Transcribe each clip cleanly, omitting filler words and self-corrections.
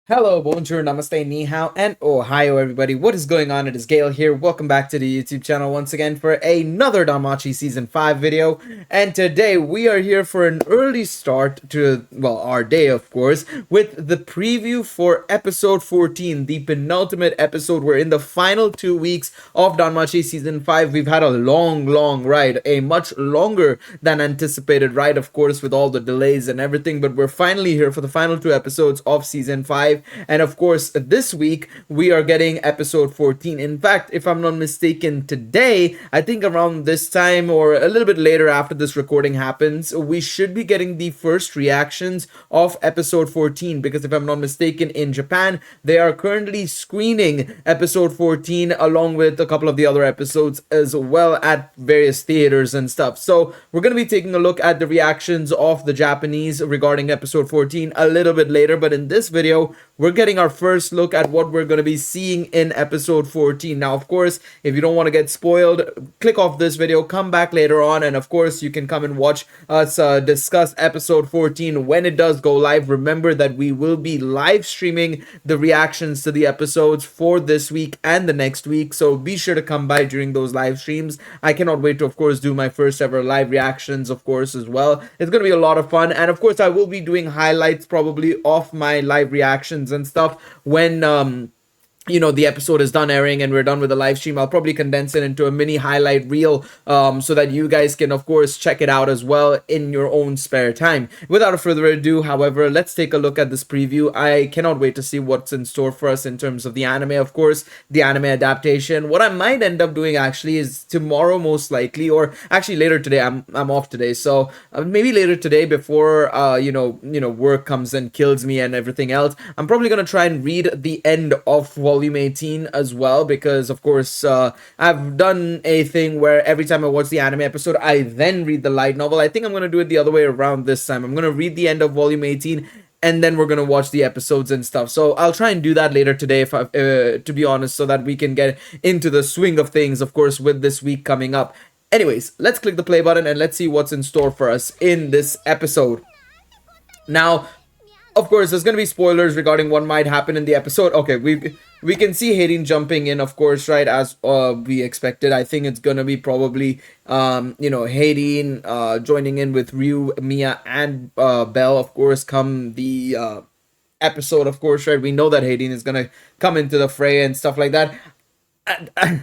Hello, bonjour, namaste, ni hao, and ohio, everybody. What is going on? It is Gale here. Welcome back to the YouTube channel once again for another Danmachi Season 5 video. And today we are here for an early start to, well, our day, of course, with the preview for episode 14, the penultimate episode. We're in the final 2 weeks of Danmachi Season 5. We've had a long ride, a much longer than anticipated ride, of course, with all the delays and everything. But we're finally here for the final 2 episodes of Season 5. And of course, this week we are getting episode 14. In fact, if I'm not mistaken, today, I think around this time or a little bit later after this recording happens, we should be getting the first reactions of episode 14. Because if I'm not mistaken, in Japan, they are currently screening episode 14 along with a couple of the other episodes as well at various theaters and stuff. So we're going to be taking a look at the reactions of the Japanese regarding episode 14 a little bit later. But in this video, we're getting our first look at what we're going to be seeing in episode 14. Now, of course, if you don't want to get spoiled, click off this video, come back later on, and of course, you can come and watch us discuss episode 14 when it does go live. Remember that we will be live streaming the reactions to the episodes for this week and the next week, so be sure to come by during those live streams. I cannot wait to, of course, do my first ever live reactions, of course, as well. It's going to be a lot of fun, and of course, I will be doing highlights probably of my live reactions and stuff when the episode is done airing and we're done with the live stream. I'll probably condense it into a mini highlight reel so that you guys can, of course, check it out as well in your own spare time. Without further ado, however, let's take a look at this preview. I cannot wait to see what's in store for us in terms of the anime, of course, the anime adaptation. What I might end up doing actually is tomorrow, most likely, or actually later today. I'm off today, so maybe later today before work comes and kills me and everything else. I'm probably gonna try and read the end of Volume 18 as well, because of course I've done a thing where every time I watch the anime episode I then read the light novel. I think I'm going to do it the other way around this time. I'm going to read the end of Volume 18 and then we're going to watch the episodes and stuff. So I'll try and do that later today, if to be honest, so that we can get into the swing of things, of course, with this week coming up. Anyways, let's click the play button and let's see what's in store for us in this episode. Now, of course, there's going to be spoilers regarding what might happen in the episode. Okay, we can see Hayden jumping in, of course, right, as we expected. I think it's going to be probably, Hayden joining in with Ryu, Mia, and Belle, of course, come the episode, of course, right? We know that Hayden is going to come into the fray and stuff like that.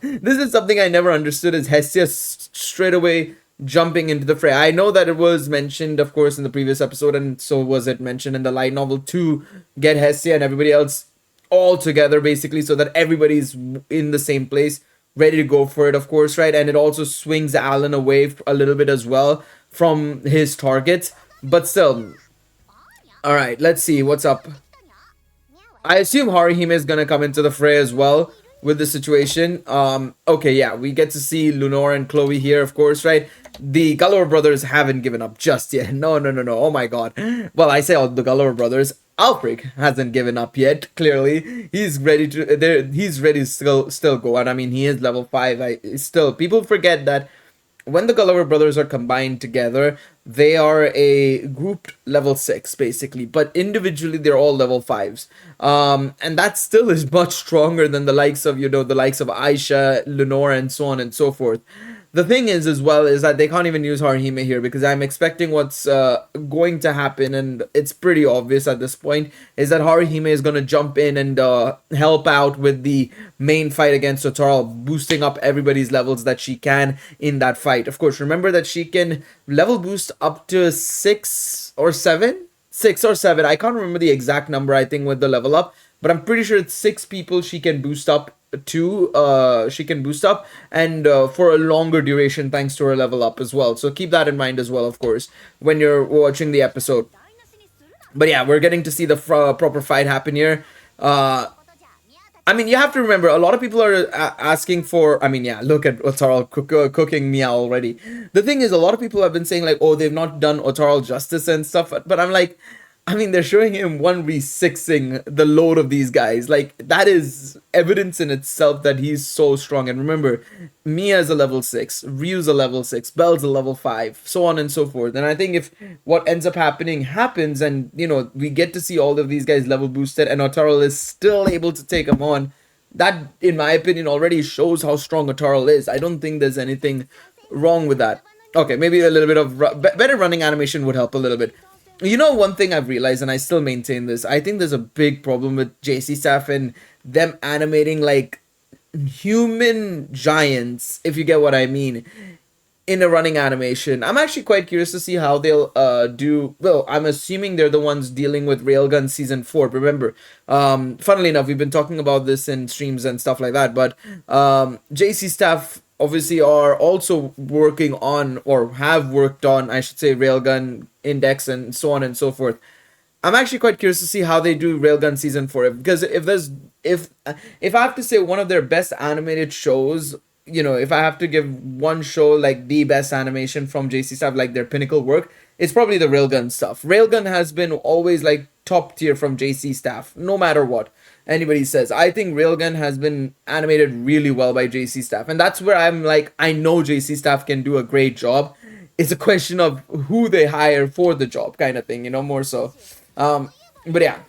This is something I never understood, is Hestia straight away jumping into the fray. I know that it was mentioned, of course, in the previous episode, and so was it mentioned in the light novel, to get Hestia and everybody else all together, basically, so that everybody's in the same place, ready to go for it, of course, right? And it also swings Alan away a little bit as well from his targets, but still. All right, let's see what's up. I assume Haruhime is gonna come into the fray as well with the situation. Okay, yeah, we get to see Lenore and Chloe here, of course, right? The Galore brothers haven't given up just yet. No. Oh my god. Well, I say all the Galore brothers. Alfric hasn't given up yet. Clearly, he's ready to. He's ready to still go. And I mean, he is level 5. Still, people forget that when the Galore brothers are combined together, they are a grouped level 6 basically, but individually they're all level 5s. And that still is much stronger than the likes of Aisha, Lenore, and so on and so forth. The thing is, as well, is that they can't even use Haruhime here, because I'm expecting what's going to happen, and it's pretty obvious at this point, is that Haruhime is going to jump in and help out with the main fight against Otaro, boosting up everybody's levels that she can in that fight. Of course, remember that she can level boost up to 6 or 7? 6 or 7. I can't remember the exact number, I think, with the level up, but I'm pretty sure it's 6 people she can boost up to, and for a longer duration thanks to her level up as well. So keep that in mind as well, of course, when you're watching the episode. But yeah, we're getting to see the proper fight happen here. I mean, you have to remember, a lot of people are asking for, I mean, yeah, look at Otaro cooking Mia already. The thing is, a lot of people have been saying, like, oh, they've not done Otaro justice and stuff, but I'm like, I mean, they're showing him 1v6ing the load of these guys. Like, that is evidence in itself that he's so strong. And remember, Mia's a level 6, Ryu's a level 6, Bell's a level 5, so on and so forth. And I think if what ends up happening happens, and, you know, we get to see all of these guys level boosted, and Otarl is still able to take him on, that, in my opinion, already shows how strong Otarl is. I don't think there's anything wrong with that. Okay, maybe a little bit of better running animation would help a little bit. You know, one thing I've realized, and I still maintain this, I think there's a big problem with JC staff and them animating like human giants, if you get what I mean, in a running animation. I'm actually quite curious to see how they'll do. Well, I'm assuming they're the ones dealing with Railgun Season 4. Remember, funnily enough, we've been talking about this in streams and stuff like that, but JC staff obviously are also working on, or have worked on, I should say, Railgun Index and so on and so forth. I'm actually quite curious to see how they do Railgun Season 4, because if I have to say one of their best animated shows, you know, if I have to give one show like the best animation from JC staff, like their pinnacle work, it's probably the Railgun stuff. Railgun has been always like top tier from JC staff, no matter what anybody says. I think Railgun has been animated really well by JC staff, and that's where I'm like, I know JC staff can do a great job. It's a question of who they hire for the job, kind of thing, you know, more so. But yeah,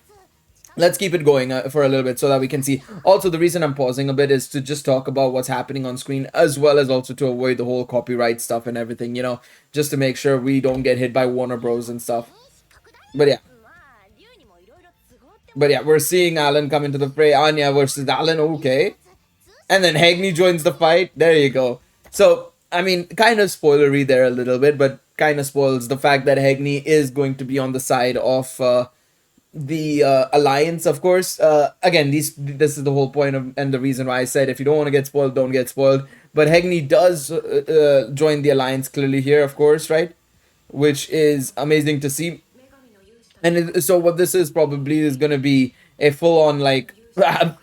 let's keep it going for a little bit so that we can see. Also, the reason I'm pausing a bit is to just talk about what's happening on screen, as well as also to avoid the whole copyright stuff and everything, you know, just to make sure we don't get hit by Warner Bros. And stuff. But yeah. But yeah, we're seeing Alan come into the fray. Anya versus Alan, okay. And then Hagni joins the fight. There you go. So, I mean, kind of spoilery there a little bit, but kind of spoils the fact that Hagni is going to be on the side of the Alliance, of course. Again, this is the whole point of, and the reason why I said if you don't want to get spoiled, don't get spoiled. But Hagni does join the Alliance clearly here, of course, right? Which is amazing to see. And so what this is probably is going to be a full-on, like,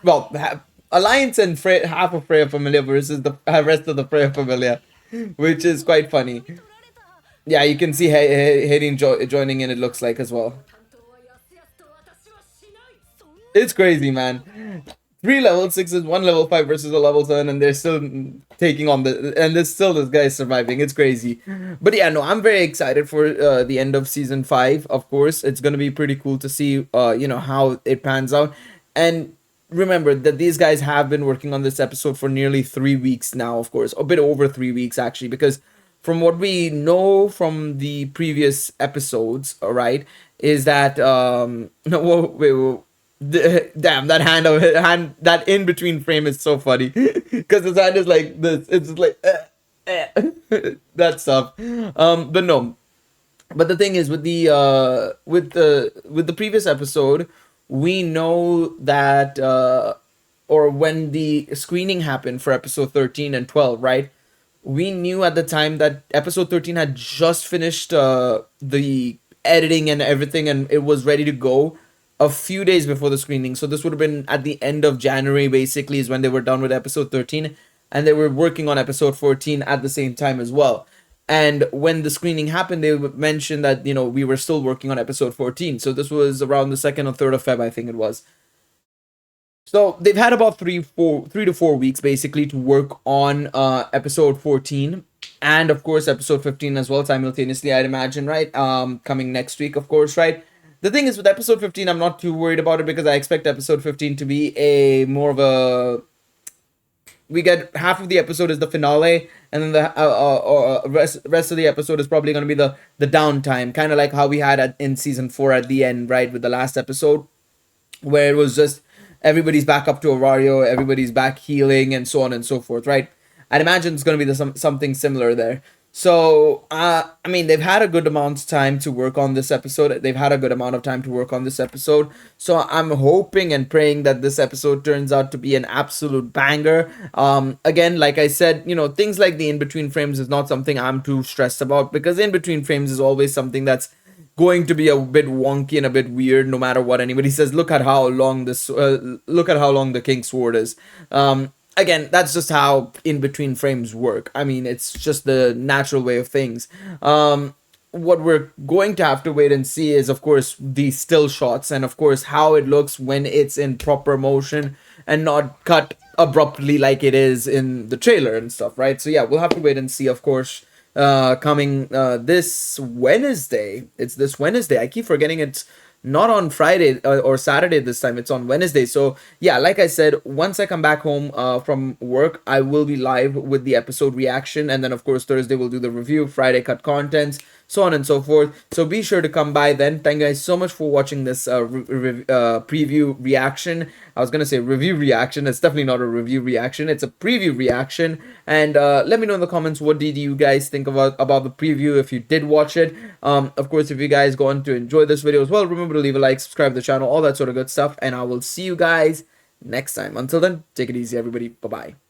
well, Alliance and half of Freya Familia versus the rest of the Freya Familia, which is quite funny. Yeah, you can see Hayden joining in, it looks like, as well. It's crazy, man. 3 level 6s, 1 level 5 versus a level 7, and they're still taking on and there's still this guy surviving. It's crazy. But yeah, no, I'm very excited for the end of season 5. Of course, it's gonna be pretty cool to see you know, how it pans out. And remember that these guys have been working on this episode for nearly 3 weeks now, of course, a bit over 3 weeks actually, because from what we know from the previous episodes, all right, is that no, wait, damn, that hand that in between frame is so funny, because his hand is like this. It's just like that stuff. But no, but the thing is with the previous episode, we know that or when the screening happened for episode 13 and 12, right? We knew at the time that episode 13 had just finished the editing and everything, and it was ready to go a few days before the screening. So this would have been at the end of January, basically, is when they were done with episode 13, and they were working on episode 14 at the same time as well. And when the screening happened, they mentioned that, you know, we were still working on episode 14. So this was around the 2nd or 3rd of Feb, I think it was. So they've had about 3 to 4 weeks basically to work on episode 14, and of course episode 15 as well simultaneously, I'd imagine, right? Coming next week, of course, right? The thing is with episode 15, I'm not too worried about it, because I expect episode 15 to be a more of a, we get half of the episode is the finale, and then the rest of the episode is probably going to be the downtime, kind of like how we had in season 4 at the end, right, with the last episode, where it was just everybody's back up to Aurario, everybody's back healing, and so on and so forth, right? I'd imagine it's going to be something similar there. So, I mean, they've had a good amount of time to work on this episode. So I'm hoping and praying that this episode turns out to be an absolute banger. Again, like I said, you know, things like the in-between frames is not something I'm too stressed about, because in-between frames is always something that's going to be a bit wonky and a bit weird no matter what anybody says. Look at how long the King's Sword is. Again, that's just how in between frames work. I mean, it's just the natural way of things. what we're going to have to wait and see is, of course, the still shots, and of course how it looks when it's in proper motion and not cut abruptly like it is in the trailer and stuff, right? So yeah, we'll have to wait and see, of course. Coming this Wednesday. It's this Wednesday. I keep forgetting it's not on Friday or Saturday this time. It's on Wednesday. So yeah, like I said, once I come back home from work, I will be live with the episode reaction, and then of course Thursday we'll do the review, Friday cut contents, so on and so forth. So be sure to come by then. Thank you guys so much for watching this preview reaction. I was gonna say review reaction. It's definitely not a review reaction. It's a preview reaction. And let me know in the comments, what did you guys think about the preview, if you did watch it. Of course, if you guys go on to enjoy this video as well, remember to leave a like, subscribe to the channel, all that sort of good stuff. And I will see you guys next time. Until then, take it easy, everybody. Bye bye.